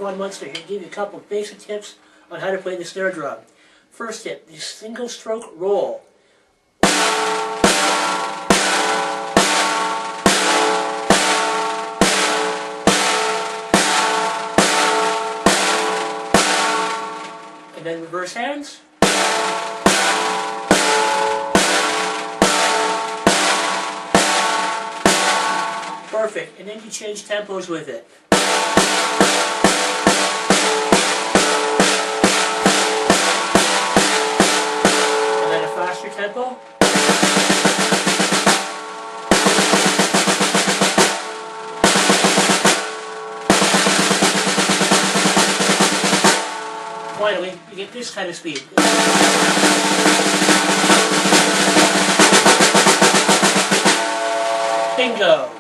John Munster here to give you a couple of basic tips on how to play the snare drum. First tip, the single stroke roll. And then reverse hands. Perfect. And then you change tempos with it. And then a faster tempo. Finally, you get this kind of speed. Bingo!